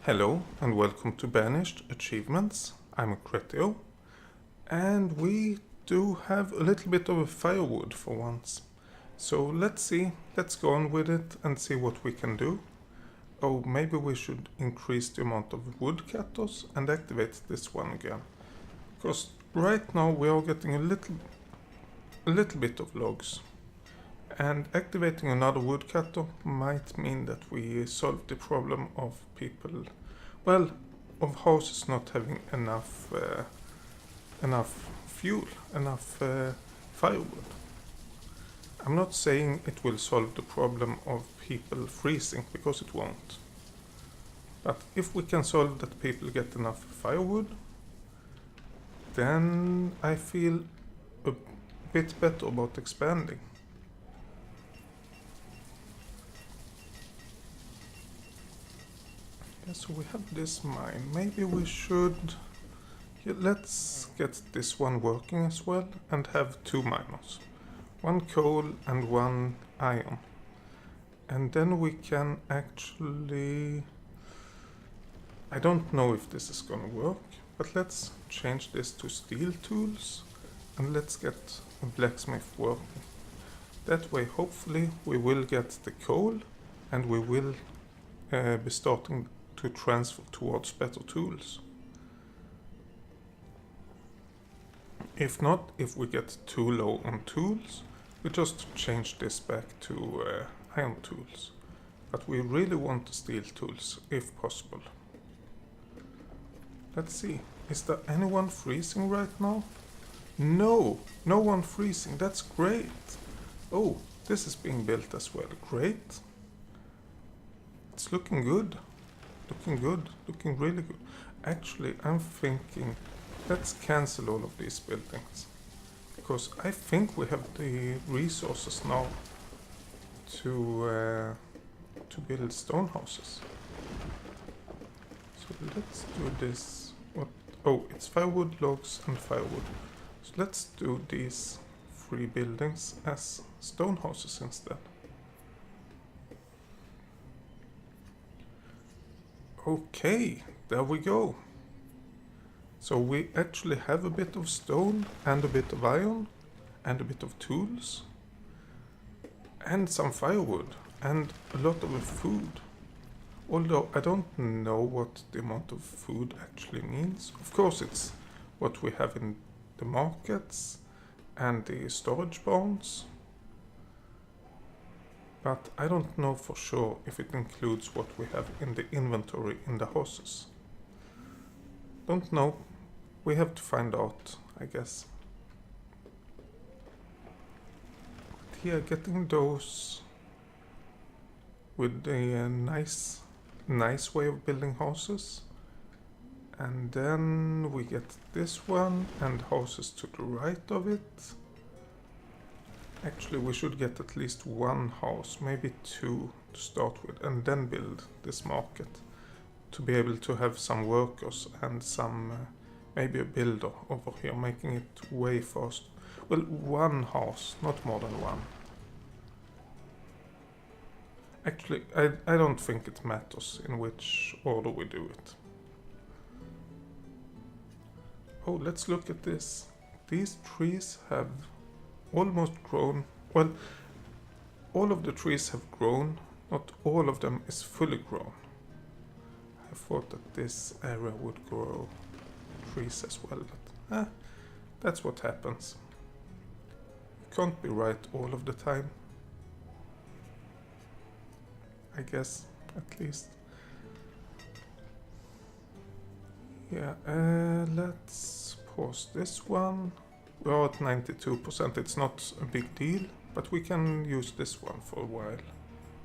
Hello and welcome to Banished Achievements. I'm Cretio and we do have a little bit of a firewood for once. So let's go on with it and see what we can do. Oh, maybe we should increase the amount of woodcutters and activate this one again. Because right now we are getting a little bit of logs. And activating another woodcutter might mean that we solve the problem of people, well, of houses not having enough fuel, enough firewood. I'm not saying it will solve the problem of people freezing, because it won't. But if we can solve that people get enough firewood, then I feel a bit better about expanding. Yeah, so we have this mine. Maybe we should... Yeah, let's get this one working as well and have two miners. One coal and one iron. And then we can actually... I don't know if this is gonna work, but let's change this to steel tools and let's get a blacksmith working. That way hopefully we will get the coal and we will be starting to transfer towards better tools. If not, if we get too low on tools, we just change this back to iron tools. But we really want the steel tools, if possible. Let's see, is there anyone freezing right now? No, no one freezing, that's great. Oh, this is being built as well, great. It's looking good. Looking really good. Actually, I'm thinking, let's cancel all of these buildings. Because I think we have the resources now to build stone houses. So let's do this. What? Oh, it's firewood, logs and firewood. So let's do these 3 buildings as stone houses instead. Okay, there we go. So we actually have a bit of stone and a bit of iron and a bit of tools and some firewood and a lot of food. Although I don't know what the amount of food actually means. Of course it's what we have in the markets and the storage barns. But I don't know for sure if it includes what we have in the inventory in the houses. Don't know. We have to find out, I guess. But here, getting those with a nice way of building houses. And then we get this one and houses to the right of it. Actually, we should get at least one house, maybe 2 to start with, and then build this market to be able to have some workers and some, maybe a builder over here, making it way faster. Well, one house, not more than one. Actually, I don't think it matters in which order we do it. Oh, let's look at this. These trees have almost grown. Well, all of the trees have grown, not all of them is fully grown. I thought that this area would grow trees as well, but that's what happens. Can't be right all of the time, I guess, at least. Yeah, let's pause this one. We're at 92%, it's not a big deal, but we can use this one for a while.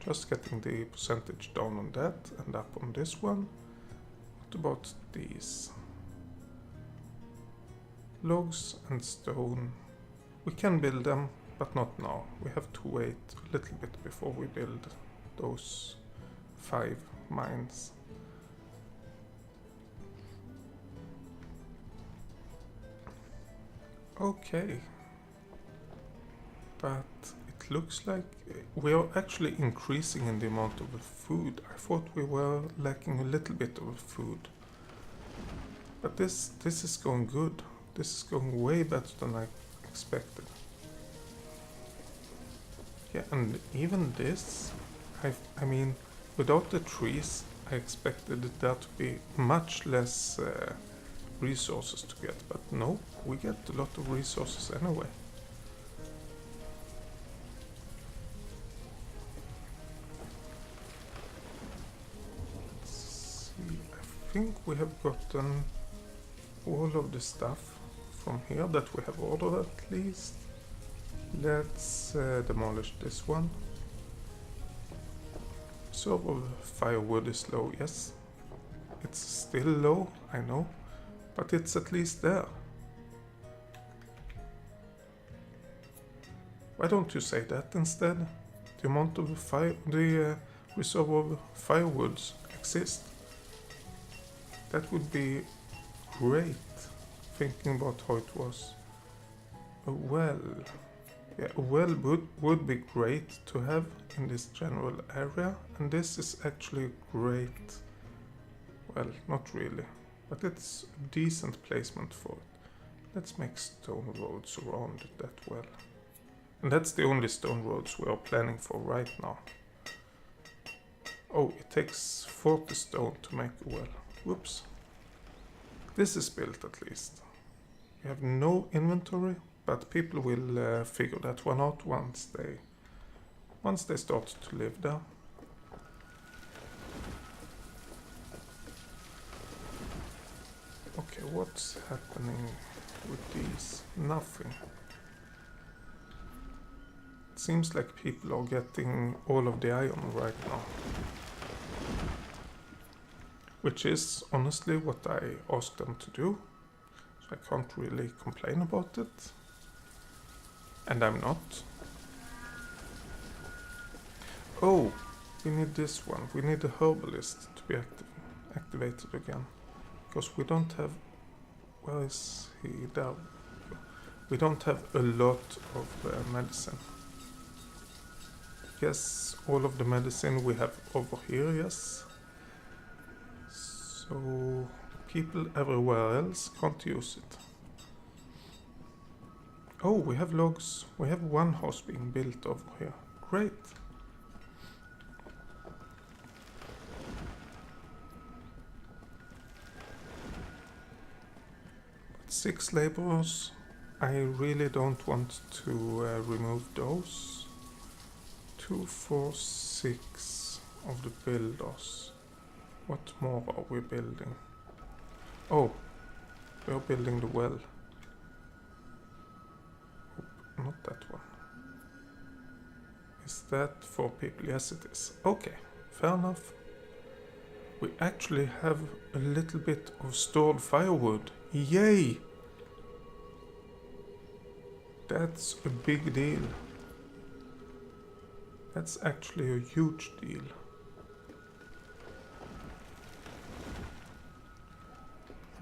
Just getting the percentage down on that and up on this one. What about these? Logs and stone. We can build them, but not now. We have to wait a little bit before we build those 5 mines. Okay, but it it looks like we are actually increasing in the amount of food. I thought we were lacking a little bit of food. But this is going good. This is going way better than I expected. Yeah, and even this, I mean, without the trees, I expected there to be much less resources to get, but no, we get a lot of resources anyway. Let's see, I think we have gotten all of the stuff from here that we have ordered at least. Let's demolish this one. So firewood is low, yes. It's still low, I know, but it's at least there. Why don't you say that instead? The amount of reserve of firewoods exist. That would be great, thinking about how it was. A well. Yeah, a well would be great to have in this general area, and this is actually great. Well, not really, but it's a decent placement for it. Let's make stone roads around that well. And that's the only stone roads we are planning for right now. Oh, it takes 40 stone to make a well. Whoops. This is built at least. We have no inventory, but people will figure that one out once they start to live there. Okay, what's happening with these? Nothing. It seems like people are getting all of the iron right now. Which is honestly what I asked them to do. So I can't really complain about it. And I'm not. Oh, we need this one. We need a herbalist to be activated again. Because we don't have... Where is he? There. We don't have a lot of medicine. Yes, all of the medicine we have over here, yes. So people everywhere else can't use it. Oh, we have logs. We have one house being built over here. Great. 6 laborers. I really don't want to remove those. 2, 4, 6 of the builders. What more are we building? Oh, we are building the well. Not that one. Is that 4 people? Yes, it is. Okay, fair enough. We actually have a little bit of stored firewood. Yay! That's a big deal. That's actually a huge deal.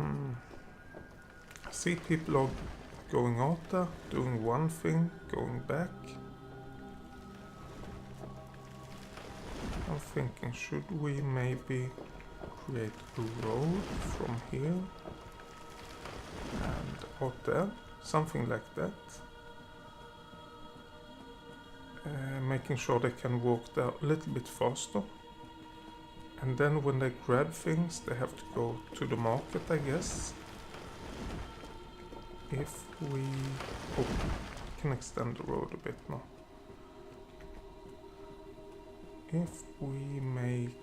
I see people are going out there, doing one thing, going back. I'm thinking, should we maybe create a road from here and out there? Something like that. Making sure they can walk there a little bit faster. And then when they grab things, they have to go to the market, I guess. If we... Oh, we can extend the road a bit now. If we make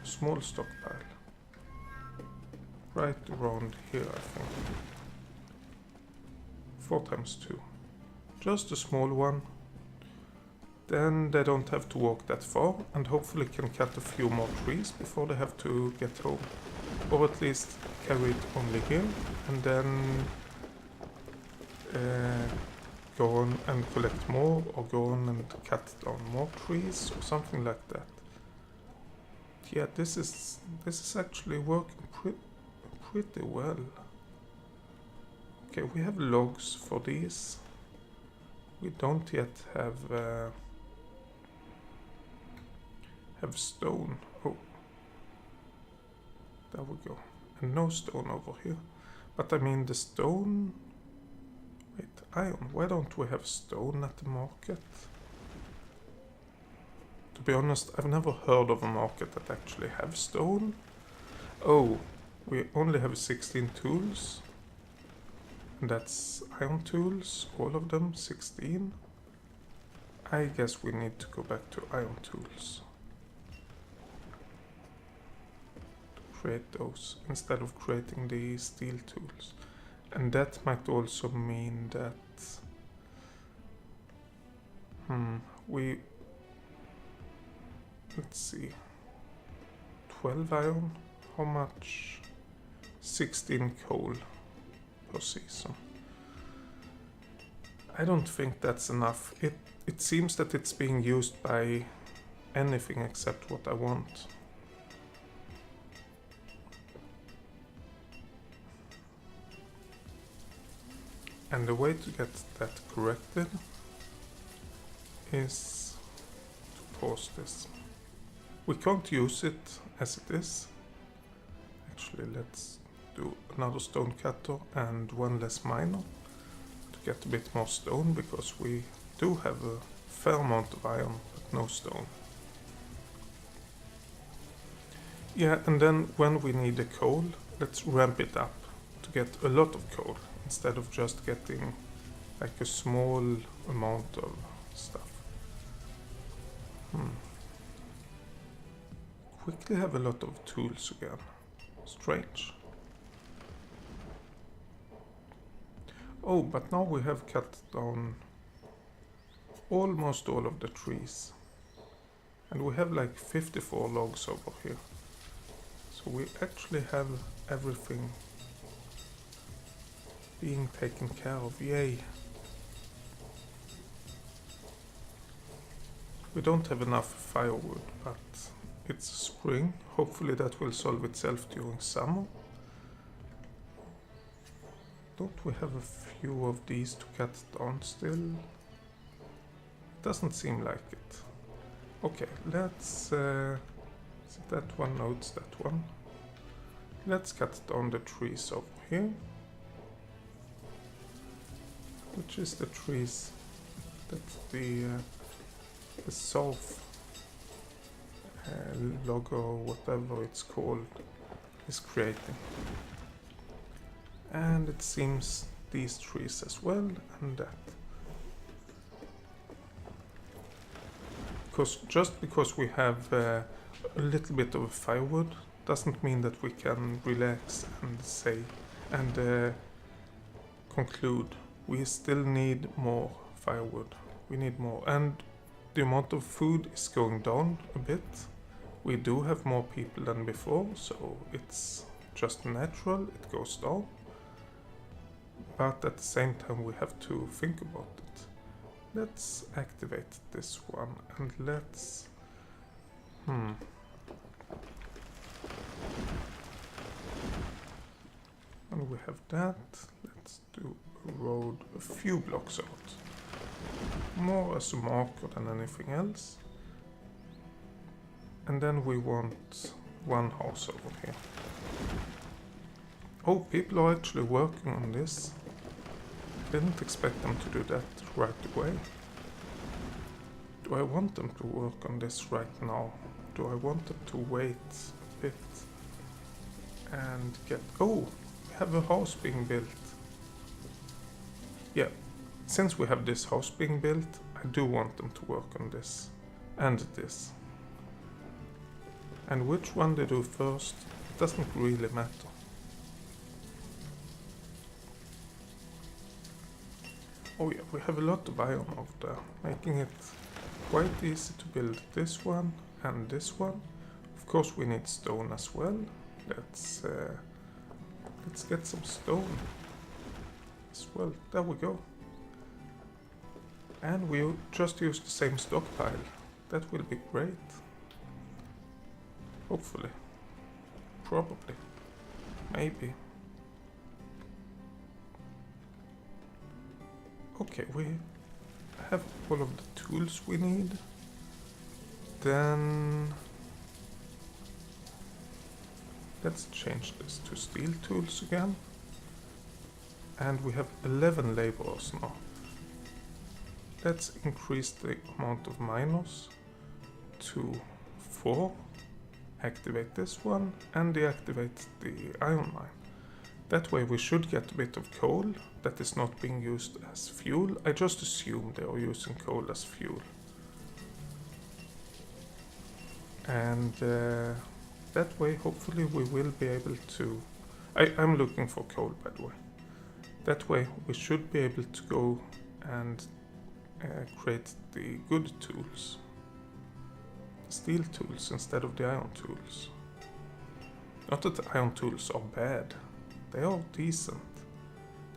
a small stockpile right around here, I think. 4 times 2. Just a small one. Then they don't have to walk that far, and hopefully can cut a few more trees before they have to get home. Or at least carry it only here, and then go on and collect more, or go on and cut down more trees, or something like that. Yeah, this is actually working pretty well. Okay, we have logs for these. We don't yet have stone. Oh, there we go. And no stone over here. But I mean the stone... Wait, iron. Why don't we have stone at the market? To be honest, I've never heard of a market that actually have stone. Oh, we only have 16 tools. And that's iron tools, all of them, 16. I guess we need to go back to iron tools. To create those, instead of creating the steel tools. And that might also mean that... we... Let's see. 12 iron. How much? 16 coal per season. I don't think that's enough. It seems that it's being used by anything except what I want. And the way to get that corrected is to pause this. We can't use it as it is. Actually, let's do another stone cutter and one less miner to get a bit more stone, because we do have a fair amount of iron but no stone. Yeah, and then when we need the coal, let's ramp it up to get a lot of coal instead of just getting like a small amount of stuff. Quickly have a lot of tools again. Strange. Oh, but now we have cut down almost all of the trees. And we have like 54 logs over here. So we actually have everything being taken care of. Yay. We don't have enough firewood, but it's spring. Hopefully that will solve itself during summer. Don't we have a few of these to cut down still? Doesn't seem like it. Okay, let's... is it that one? No, it's that one. Let's cut down the trees over here. Which is the trees that the south logo, whatever it's called, is creating. And it seems these trees as well, and that. Because just because we have a little bit of firewood doesn't mean that we can relax and say and conclude. We still need more firewood. We need more, and the amount of food is going down a bit. We do have more people than before, so it's just natural, it goes down. But at the same time we have to think about it. Let's activate this one and let's... And we have that. Let's do a road a few blocks out. More as a marker than anything else. And then we want one house over here. Oh, people are actually working on this. I didn't expect them to do that right away. Do I want them to work on this right now? Do I want them to wait a bit and get... Oh, we have a house being built. Yeah, since we have this house being built, I do want them to work on this and this. And which one they do first, it doesn't really matter. Oh yeah, we have a lot of iron over there, making it quite easy to build this one and this one. Of course we need stone as well. Let's get some stone as well. There we go. And we just use the same stockpile. That will be great. Hopefully. Probably. Maybe. Okay, we have all of the tools we need. Then let's change this to steel tools again. And we have 11 laborers now. Let's increase the amount of miners to 4. Activate this one and deactivate the iron mine. That way we should get a bit of coal that is not being used as fuel. I just assume they are using coal as fuel. And that way hopefully we will be able to... I'm looking for coal, by the way. That way we should be able to go and create the good tools. Steel tools instead of the iron tools. Not that the iron tools are bad. They are decent.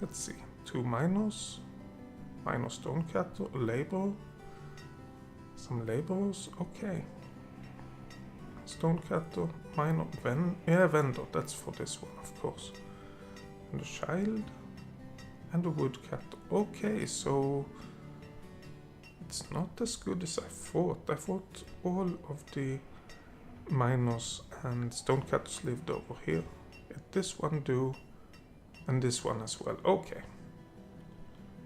Let's see. 2 miners. Miner stone cutter. Labor. Some laborers. Okay. Stone cutter. Miner. Vendor. That's for this one, of course. And a child. And a woodcutter. Okay, so it's not as good as I thought. I thought all of the miners and stonecutters lived over here. Yet this one do, and this one as well. Okay,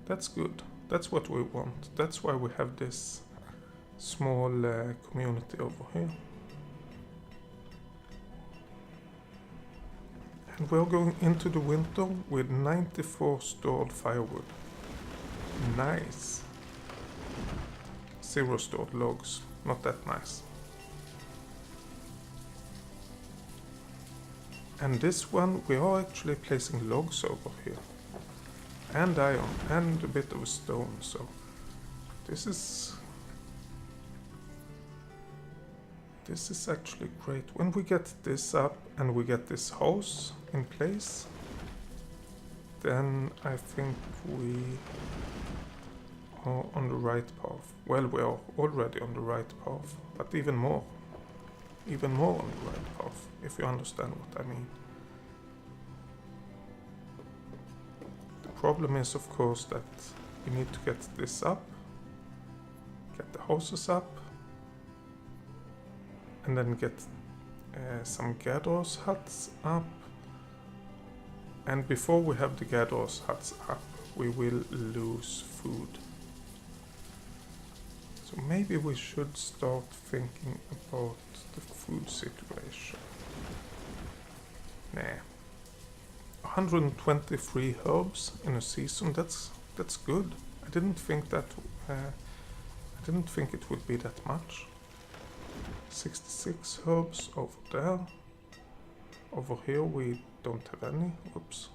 that's good. That's what we want. That's why we have this small community over here. And we're going into the winter with 94 stored firewood. Nice. 0 stored logs. Not that nice. And this one, we are actually placing logs over here. And iron, and a bit of stone, so this is actually great. When we get this up and we get this house in place, then I think we are on the right path. Well, we are already on the right path, but even more on the right path, if you understand what I mean. The problem is, of course, that we need to get this up, get the houses up, and then get some gatherers huts up. And before we have the gatherers huts up, we will lose food. So maybe we should start thinking about the food situation. Nah. 123 herbs in a season, that's good. I didn't think it would be that much. 66 herbs over there. Over here we don't have any. Oops.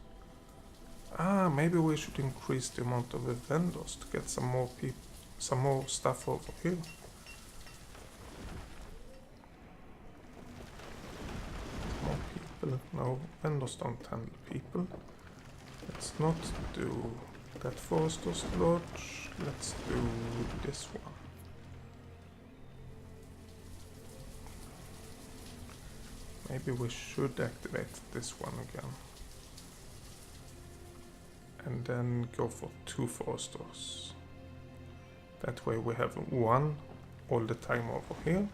Maybe we should increase the amount of vendors to get some more stuff over here. More people. No, vendors don't handle people. Let's not do that forester's lodge. Let's do this one. Maybe we should activate this one again. And then go for 2 foresters. That way we have 1 all the time over here.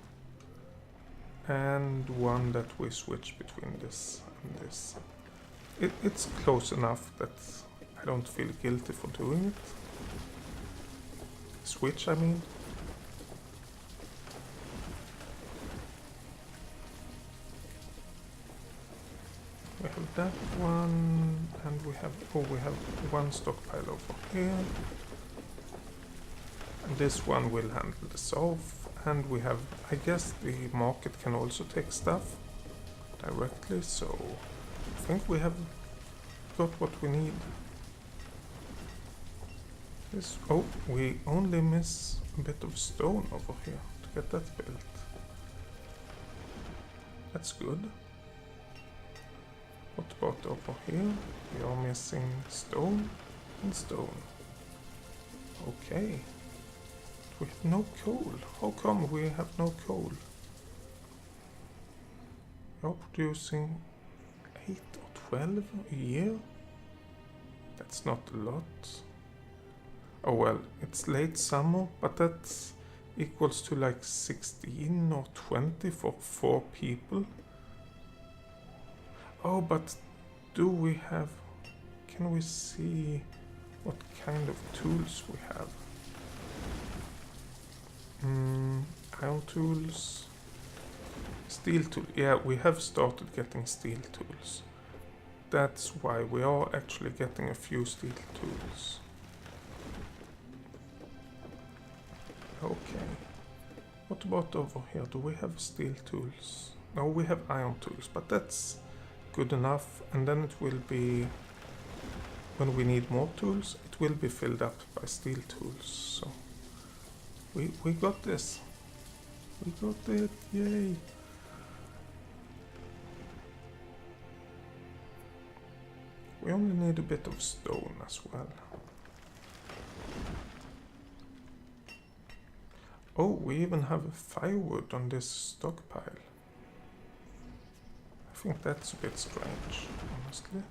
And 1 that we switch between this and this. It's close enough that I don't feel guilty for doing it. Switch, I mean. We have that one, and we have 1 stockpile over here. And this one will handle the south, and we have, I guess the market can also take stuff directly, so I think we have got what we need. We only miss a bit of stone over here to get that built. That's good. What about over here? We are missing stone and stone. Okay. We have no coal. How come we have no coal? We are producing 8 or 12 a year? That's not a lot. Oh well, it's late summer, but that's equals to like 16 or 20 for 4 people. Oh, but do we have... Can we see what kind of tools we have? Iron tools. Steel tool. Yeah, we have started getting steel tools. That's why we are actually getting a few steel tools. Okay. What about over here? Do we have steel tools? No, we have iron tools, but that's good enough. And then it will be... When we need more tools, it will be filled up by steel tools. So we got this. We got it. Yay. We only need a bit of stone as well. Oh, we even have firewood on this stockpile. I think that's a bit strange, honestly.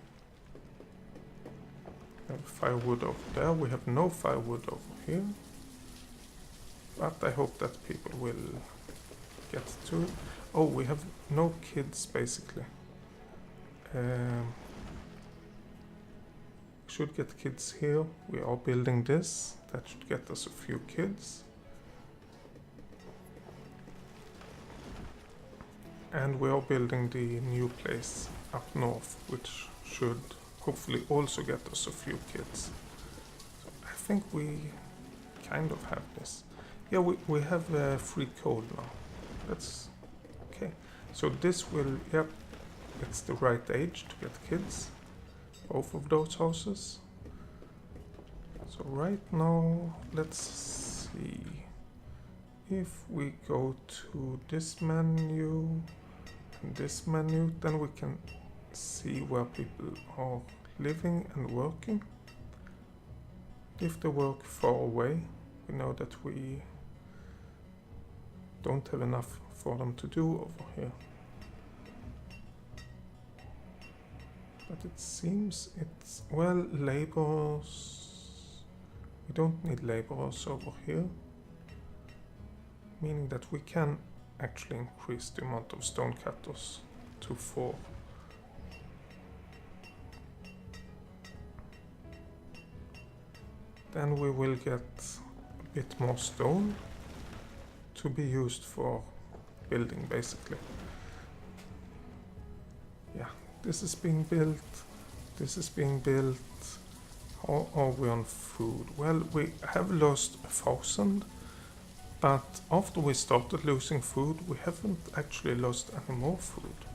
We have firewood over there. We have no firewood over here. But I hope that people will get to it. Oh, we have no kids, basically. Should get kids here. We are building this. That should get us a few kids. And we are building the new place up north, which should hopefully also get us a few kids. So I think we kind of have this. Yeah, we have free coal now. That's okay. So this will, yep, it's the right age to get kids. Both of those houses. So right now, let's see. If we go to this menu and this menu, then we can see where people are living and working. If they work far away, we know that we don't have enough for them to do over here. But it seems it's, well, laborers. We don't need laborers over here. Meaning that we can actually increase the amount of stone cutters to 4. Then we will get a bit more stone to be used for building, basically. Yeah, this is being built. This is being built. How are we on food? Well, we have lost 1,000. But after we started losing food, we haven't actually lost any more food.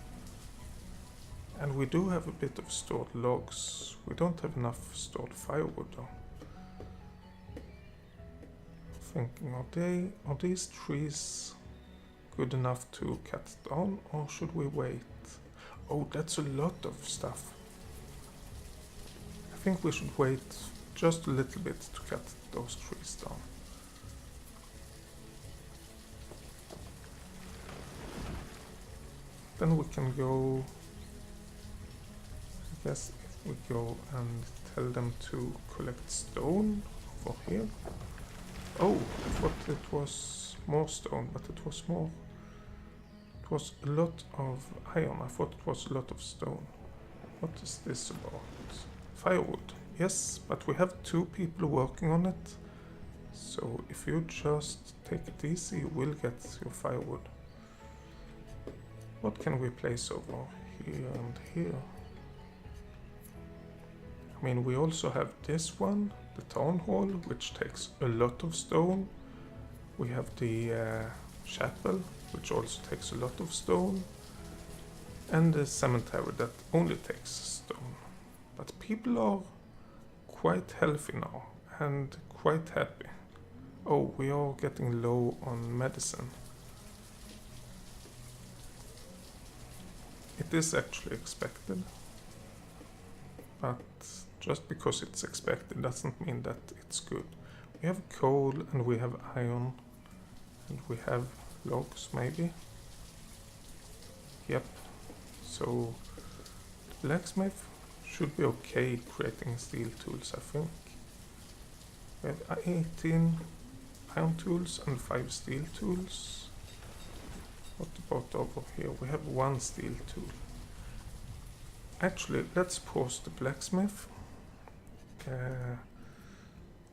And we do have a bit of stored logs. We don't have enough stored firewood though. Thinking, are these trees good enough to cut down, or should we wait? Oh, that's a lot of stuff. I think we should wait just a little bit to cut those trees down. Then we can go, I guess if we go and tell them to collect stone over here. Oh, I thought it was more stone, but it was more. It was a lot of iron. I thought it was a lot of stone. What is this about? Firewood. Yes, but we have 2 people working on it. So if you just take it easy, you will get your firewood. What can we place over here and here? I mean, we also have this one, the town hall, which takes a lot of stone. We have the chapel, which also takes a lot of stone. And the cemetery that only takes stone. But people are quite healthy now and quite happy. Oh, we are getting low on medicine. It is actually expected, but just because it's expected doesn't mean that it's good. We have coal and we have iron and we have logs maybe. Yep, so the blacksmith should be okay creating steel tools, I think. We have 18 iron tools and 5 steel tools. What about over here? We have 1 steel tool. Actually, let's pause the blacksmith.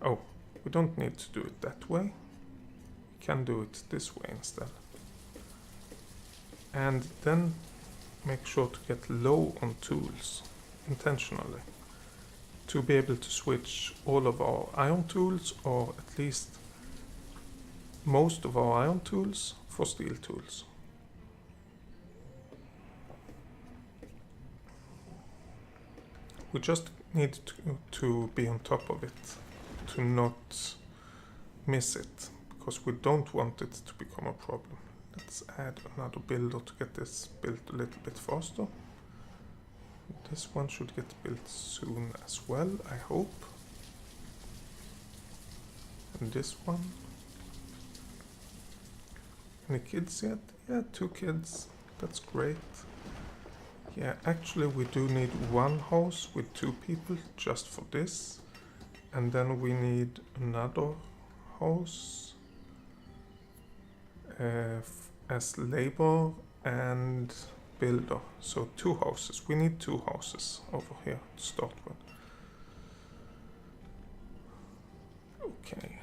Oh, we don't need to do it that way. We can do it this way instead. And then make sure to get low on tools intentionally to be able to switch all of our iron tools, or at least most of our iron tools, for steel tools. We just need to be on top of it, to not miss it, because we don't want it to become a problem. Let's add another builder to get this built a little bit faster. This one should get built soon as well, I hope. And this one. Any kids yet? Yeah, 2 kids. That's great. Yeah, actually we do need 1 house with 2 people just for this. And then we need another house as labor and builder. So 2 houses. We need 2 houses over here to start with. Okay.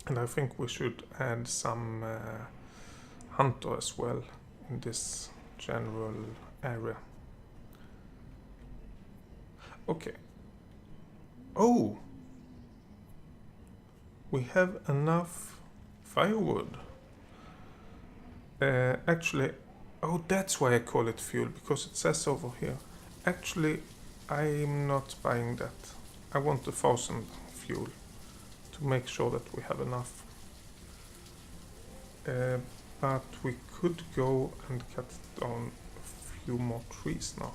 And I think we should add some hunter as well in this general area. Okay. Oh! We have enough firewood. Actually, oh, that's why I call it fuel, because it says over here. Actually, I'm not buying that. I want 1,000 fuel to make sure that we have enough. But we could go and cut down a few more trees now.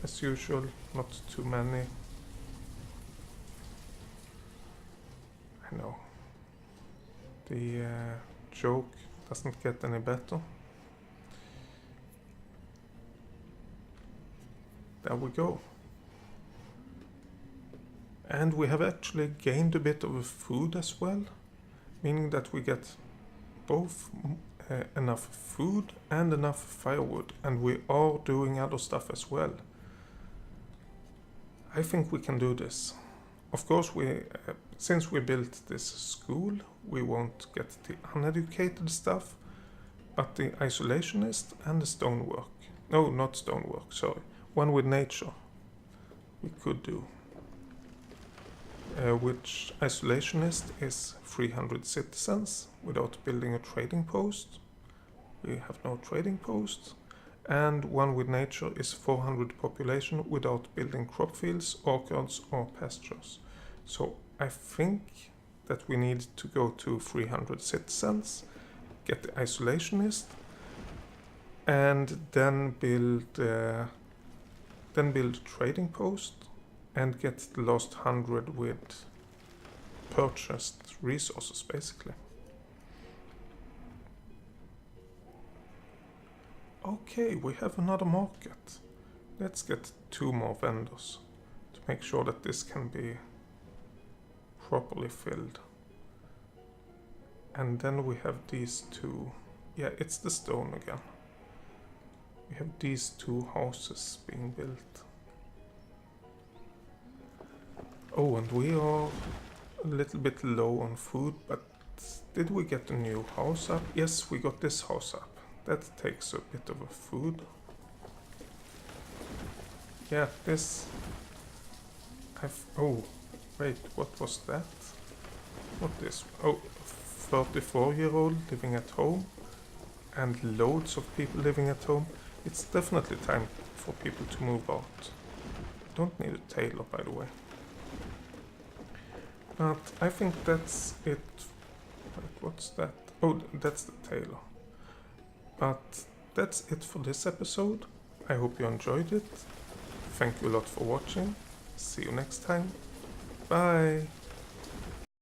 As usual, not too many. I know. The joke doesn't get any better. There we go. And we have actually gained a bit of food as well, meaning that we get both enough food and enough firewood, and we are doing other stuff as well. I think we can do this. Of course, since we built this school, we won't get the uneducated stuff, but the isolationist and the stonework. No, not stonework, sorry. One with nature we could do. Which isolationist is 300 citizens without building a trading post. We have no trading post. And one with nature is 400 population without building crop fields, orchards or pastures. So I think that we need to go to 300 citizens, get the isolationist, and then build a trading post and get the last 100 with purchased resources, basically. Okay, we have another market. Let's get 2 more vendors to make sure that this can be properly filled. And then we have these 2. Yeah, it's the stone again. We have these 2 houses being built. Oh, and we are a little bit low on food, but did we get a new house up? Yes, we got this house up. That takes a bit of a food. Yeah, this... Oh, wait, what was that? What is... Oh, 34-year-old living at home. And loads of people living at home. It's definitely time for people to move out. Don't need a tailor, by the way. But I think that's it. Wait, what's that? Oh, that's the tailor. But that's it for this episode. I hope you enjoyed it. Thank you a lot for watching. See you next time. Bye.